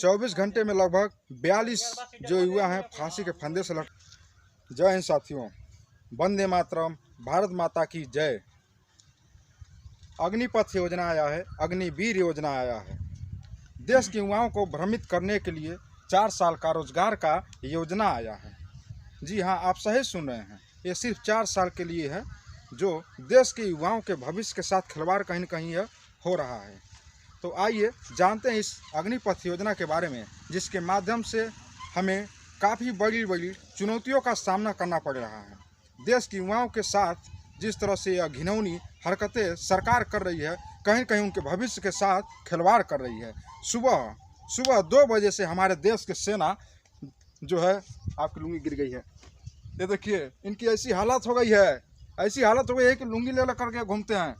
24 घंटे में लगभग 42 जो युवा हैं फांसी के फंदे से लट। जय हिंद साथियों, वंदे मातरम, भारत माता की जय। अग्निपथ योजना आया है, अग्निवीर योजना आया है। देश के युवाओं को भ्रमित करने के लिए 4 साल का रोजगार का योजना आया है। जी हाँ, आप सही सुन रहे हैं, ये सिर्फ 4 साल के लिए है, जो देश के युवाओं के भविष्य के साथ खिलवाड़ कहीं न कहीं हो रहा है। तो आइए जानते हैं इस अग्निपथ योजना के बारे में, जिसके माध्यम से हमें काफ़ी बड़ी बड़ी चुनौतियों का सामना करना पड़ रहा है। देश के युवाओं के साथ जिस तरह से यह घिनौनी हरकतें सरकार कर रही है, कहीं कहीं उनके भविष्य के साथ खिलवाड़ कर रही है। सुबह 2 बजे से हमारे देश की सेना जो है, आपकी लुंगी गिर गई है, ये देखिए, इनकी ऐसी हालत हो गई है, ऐसी हालत हो गई है कि लुंगी ले करके घूमते हैं।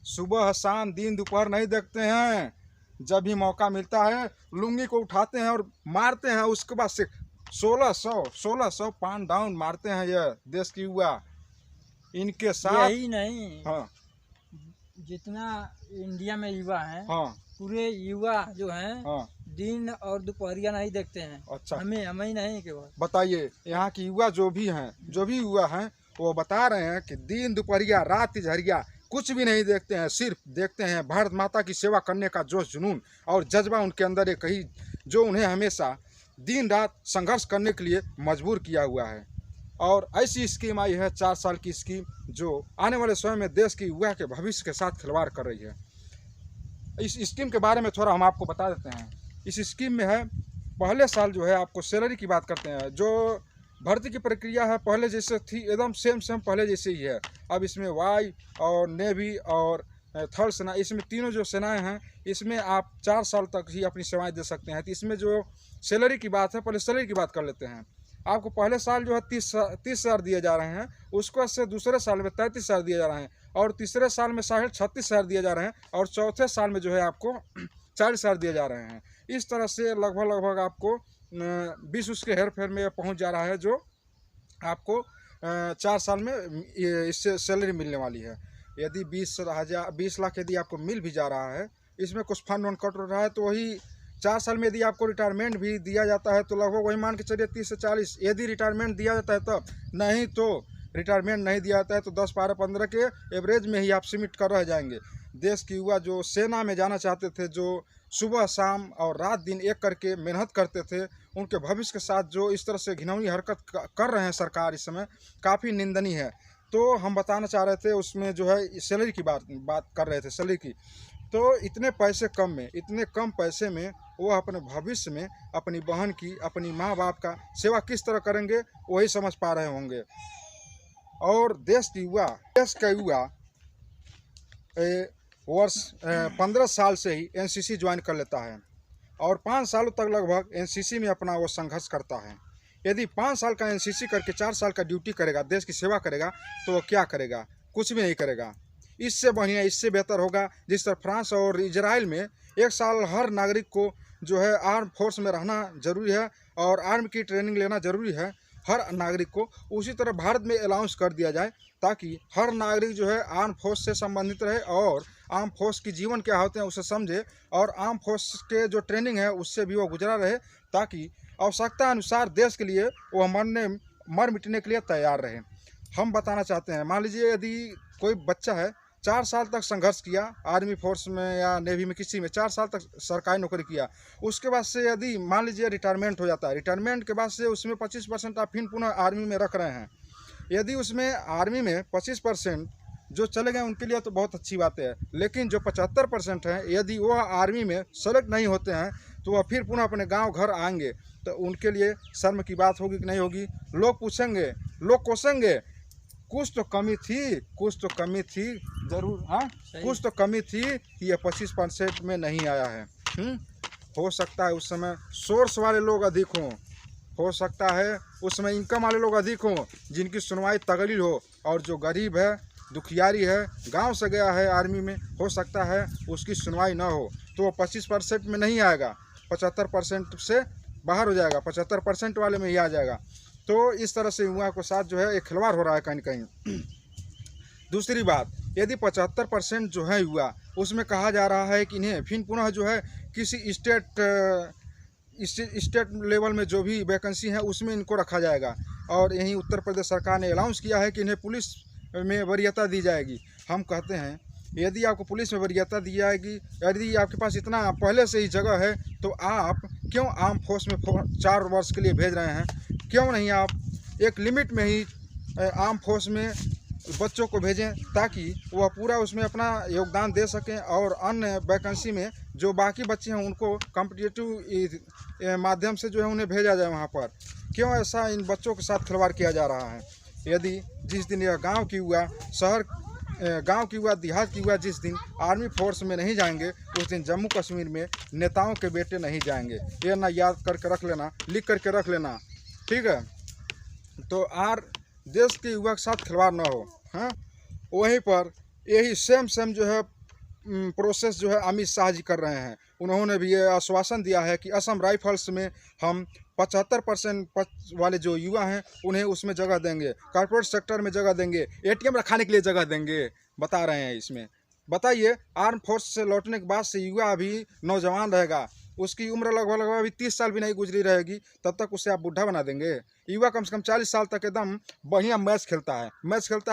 सुबह शाम दिन दोपहर नहीं देखते हैं, जब भी मौका मिलता है लुंगी को उठाते हैं और मारते हैं। उसके बाद से 1600 पान डाउन मारते हैं ये देश की युवा। इनके साथ यही नहीं, हाँ, जितना इंडिया में युवा हैं, हाँ, पूरे युवा जो हैं, हाँ, दिन और दोपहरिया नहीं देखते हैं। अच्छा, हम ही नहीं केवल। बताइए, यहाँ की युवा जो भी युवा हैं वो बता रहे हैं कि दिन दोपहरिया रात झरिया कुछ भी नहीं देखते हैं, सिर्फ देखते हैं भारत माता की सेवा करने का जोश जुनून और जज्बा उनके अंदर एक ही, जो उन्हें हमेशा दिन रात संघर्ष करने के लिए मजबूर किया हुआ है। और ऐसी स्कीम आई है, 4 साल की स्कीम, जो आने वाले समय में देश की युवा के भविष्य के साथ खिलवाड़ कर रही है। इस स्कीम के बारे में थोड़ा हम आपको बता देते हैं। इस स्कीम में है, पहले साल जो है आपको सैलरी की बात करते हैं, जो भर्ती की प्रक्रिया है पहले जैसे थी, एकदम सेम पहले जैसे ही है। अब इसमें वायु और नेवी और थल सेना, इसमें तीनों जो सेनाएं हैं, इसमें आप 4 साल तक ही अपनी सेवाएं दे सकते हैं। तो इसमें जो सैलरी की बात है, पहले सैलरी की बात कर लेते हैं। आपको पहले साल जो है 30 हज़ार दिए जा रहे हैं, उसको से दूसरे साल में 33 हज़ार दिए जा रहे हैं, और तीसरे साल में 36 हज़ार दिए जा रहे हैं, और चौथे साल में जो है आपको 40 हज़ार दिए जा रहे हैं। इस तरह से लगभग आपको 20 उसके हेर फेर में पहुंच जा रहा है, जो आपको 4 साल में इससे सैलरी मिलने वाली है। यदि 20 लाख यदि आपको मिल भी जा रहा है, इसमें कुछ फंड वन कट रहा है, तो वही 4 साल में यदि आपको रिटायरमेंट भी दिया जाता है तो लगभग वही मान के चलिए 30 से 40। यदि रिटायरमेंट दिया जाता है तब, नहीं तो रिटायरमेंट नहीं दिया जाता है तो 10, 12, 15 के एवरेज में ही आप सिमिट कर रह जाएंगे। देश की युवा जो सेना में जाना चाहते थे, जो सुबह शाम और रात दिन एक करके मेहनत करते थे, उनके भविष्य के साथ जो इस तरह से घिनौनी हरकत कर रहे हैं सरकार, इस समय काफ़ी निंदनीय है। तो हम बताना चाह रहे थे, उसमें जो है सैलरी की बात कर रहे थे, सैलरी की। तो इतने कम पैसे में वो अपने भविष्य में अपनी बहन की, अपनी माँ बाप का सेवा किस तरह करेंगे, वही समझ पा रहे होंगे। और देश का युवा वर्ष 15 साल से ही एनसीसी ज्वाइन कर लेता है, और 5 सालों तक लगभग एनसीसी में अपना वो संघर्ष करता है। यदि 5 साल का एनसीसी करके 4 साल का ड्यूटी करेगा, देश की सेवा करेगा, तो वो क्या करेगा? कुछ भी नहीं करेगा। इससे बढ़िया, इससे बेहतर होगा, जिस तरह फ्रांस और इजराइल में 1 साल हर नागरिक को जो है आर्म फोर्स में रहना जरूरी है, और आर्मी की ट्रेनिंग लेना जरूरी है हर नागरिक को। उसी तरह भारत में अलाउंस कर दिया जाए, ताकि हर नागरिक जो है आर्म फोर्स से संबंधित रहे, और आर्म फोर्स की जीवन क्या होते हैं उसे समझे, और आर्म फोर्स के जो ट्रेनिंग है उससे भी वो गुजरा रहे, ताकि आवश्यकता अनुसार देश के लिए वो मर मिटने के लिए तैयार रहे। हम बताना चाहते हैं, मान लीजिए यदि कोई बच्चा है, 4 साल तक संघर्ष किया आर्मी फोर्स में या नेवी में, किसी में 4 साल तक सरकारी नौकरी किया, उसके बाद से यदि मान लीजिए रिटायरमेंट हो जाता है, रिटायरमेंट के बाद से उसमें 25% आप फिर पुनः आर्मी में रख रहे हैं। यदि उसमें आर्मी में 25% जो चले गए उनके लिए तो बहुत अच्छी बात है, लेकिन जो 75% हैं, यदि वह आर्मी में सेलेक्ट नहीं होते हैं, तो वह फिर पुनः अपने गांव घर आएंगे, तो उनके लिए शर्म की बात होगी कि नहीं होगी? लोग पूछेंगे, लोग कोसेंगे, कुछ तो कमी थी जरूर, हाँ, कुछ तो कमी थी कि यह 25% में नहीं आया है। हो सकता है उस समय सोर्स वाले लोग अधिक हों, हो सकता है उस समय इनकम वाले लोग अधिक हों, जिनकी सुनवाई तगड़ी हो, और जो गरीब है, दुखियारी है, गांव से गया है आर्मी में, हो सकता है उसकी सुनवाई ना हो, तो वो 25% में नहीं आएगा, 75% से बाहर हो जाएगा, 75% वाले में ही आ जाएगा। तो इस तरह से युवा के साथ जो है एक खिलवाड़ हो रहा है कहीं कहीं। दूसरी बात, यदि 75% जो है युवा, उसमें कहा जा रहा है कि इन्हें फिर पुनः जो है किसी स्टेट स्टेट लेवल में जो भी वैकेंसी है उसमें इनको रखा जाएगा। और यहीं उत्तर प्रदेश सरकार ने अनाउंस किया है कि इन्हें पुलिस में वरीयता दी जाएगी। हम कहते हैं यदि आपको पुलिस में वरीयता दी जाएगी, यदि आपके पास इतना पहले से ही जगह है, तो आप क्यों आर्म फोर्स में 4 वर्ष के लिए भेज रहे हैं? क्यों नहीं आप एक लिमिट में ही आर्म फोर्स में बच्चों को भेजें, ताकि वह पूरा उसमें अपना योगदान दे सकें और अन्य वैकेंसी में जो बाकी बच्चे हैं उनको कॉम्पिटिटिव माध्यम से जो है उन्हें भेजा जाए वहाँ पर। क्यों ऐसा इन बच्चों के साथ खिलवाड़ किया जा रहा है? यदि जिस दिन यह गांव की हुआ, गांव की हुआ, देहात की हुआ, जिस दिन आर्मी फोर्स में नहीं जाएंगे, उस दिन जम्मू कश्मीर में नेताओं के बेटे नहीं जाएंगे। ये ना याद करके रख लेना, लिख करके रख लेना, ठीक है? तो देश के युवा के साथ खिलवाड़ ना हो। हाँ, वहीं पर यही सेम जो है प्रोसेस जो है अमित शाह जी कर रहे हैं। उन्होंने भी ये आश्वासन दिया है कि असम राइफल्स में हम 75% वाले जो युवा हैं उन्हें उसमें जगह देंगे, कॉर्पोरेट सेक्टर में जगह देंगे, ATM रखाने के लिए जगह देंगे, बता रहे हैं इसमें। बताइए, आर्म फोर्स से लौटने के बाद से युवा अभी नौजवान रहेगा, उसकी उम्र लगभग अभी 30 साल भी नहीं गुजरी रहेगी, तब तक उसे आप बुढ़ा बना देंगे? युवा कम से कम 40 साल तक एकदम बढ़िया मैच खेलता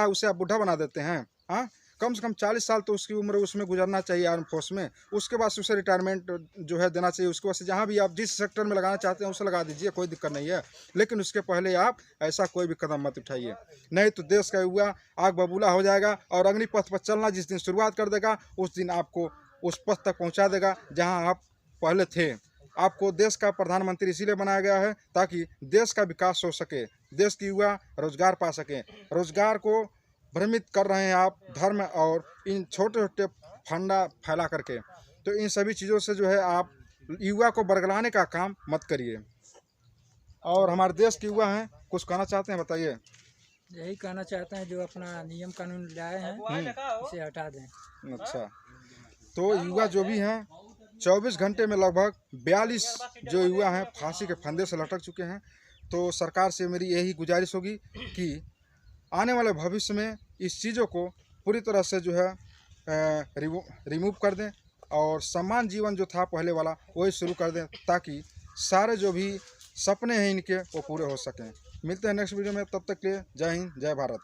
है, उसे आप बुढ़ा बना देते हैं? हाँ, कम से कम 40 साल तो उसकी उम्र उसमें गुजरना चाहिए आर्म फोर्स में। उसके बाद उसे रिटायरमेंट जो है देना चाहिए। उसके बाद से जहाँ भी आप जिस सेक्टर में लगाना चाहते हैं उसे लगा दीजिए, कोई दिक्कत नहीं है, लेकिन उसके पहले आप ऐसा कोई भी कदम मत उठाइए, नहीं तो देश का युवा आग बबूला हो जाएगा और अग्निपथ पर चलना जिस दिन शुरुआत कर देगा, उस दिन आपको उस पथ तक पहुँचा देगा जहाँ आप पहले थे। आपको देश का प्रधानमंत्री इसीलिए बनाया गया है ताकि देश का विकास हो सके, देश के युवा रोजगार पा सकें। रोजगार को भ्रमित कर रहे हैं आप धर्म और इन छोटे छोटे फंडा फैला करके। तो इन सभी चीज़ों से जो है आप युवा को बरगलाने का काम मत करिए। और हमारे देश के युवा हैं, कुछ कहना चाहते हैं, बताइए। यही कहना चाहते हैं, जो अपना नियम कानून लाए हैं उसे हटा दें। अच्छा, तो युवा जो भी हैं 24 घंटे में लगभग 42 जो युवा हैं फांसी के फंदे से लटक चुके हैं। तो सरकार से मेरी यही गुजारिश होगी कि आने वाले भविष्य में इस चीज़ों को पूरी तरह से जो है रिमूव कर दें और समान जीवन जो था पहले वाला वही शुरू कर दें, ताकि सारे जो भी सपने हैं इनके वो पूरे हो सकें। मिलते हैं नेक्स्ट वीडियो में, तब तक के लिए जय हिंद, जय भारत।